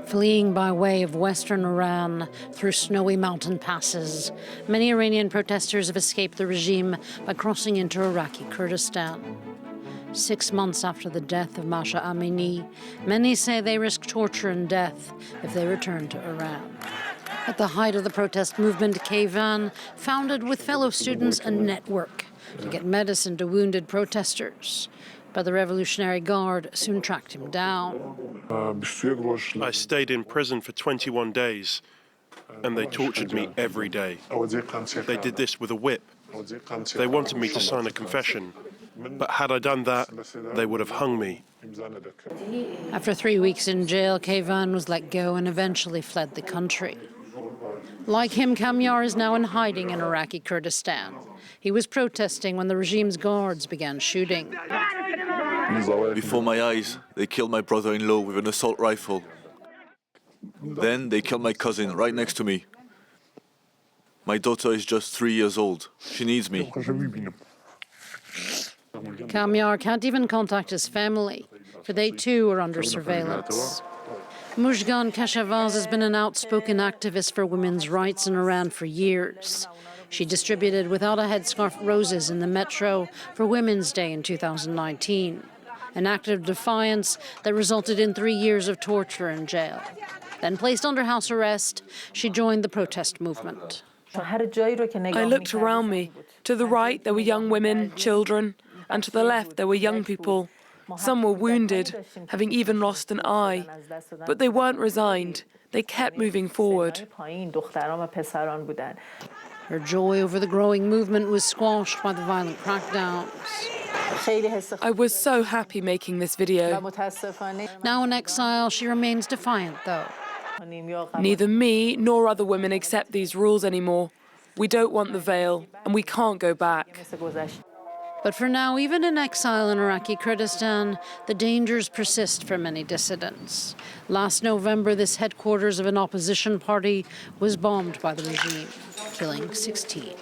Fleeing by way of western Iran through snowy mountain passes, many Iranian protesters have escaped the regime by crossing into Iraqi Kurdistan. 6 months after the death of Masha Amini, many say they risk torture and death if they return to Iran. At the height of the protest movement, Kayvan founded with fellow students a network to get medicine to wounded protesters. But the Revolutionary Guard soon tracked him down. I stayed in prison for 21 days, and they tortured me every day. They did this with a whip. They wanted me to sign a confession, but had I done that, they would have hung me. After 3 weeks in jail, Kayvan was let go and eventually fled the country. Like him, Kamyar is now in hiding in Iraqi Kurdistan. He was protesting when the regime's guards began shooting. Before my eyes, they killed my brother-in-law with an assault rifle. Then they killed my cousin right next to me. My daughter is just 3 years old. She needs me. Kamyar can't even contact his family, for they too are under surveillance. Mujgan Kashavaz has been an outspoken activist for women's rights in Iran for years. She distributed without a headscarf roses in the metro for Women's Day in 2019, an act of defiance that resulted in 3 years of torture and jail. Then placed under house arrest, she joined the protest movement. I looked around me. To the right, there were young women, children, and to the left, there were young people. Some were wounded, having even lost an eye. But they weren't resigned. They kept moving forward. Her joy over the growing movement was squashed by the violent crackdowns. I was so happy making this video. Now in exile, she remains defiant, though. Neither me nor other women accept these rules anymore. We don't want the veil, and we can't go back. But for now, even in exile in Iraqi Kurdistan, the dangers persist for many dissidents. Last November, this headquarters of an opposition party was bombed by the regime, killing 16.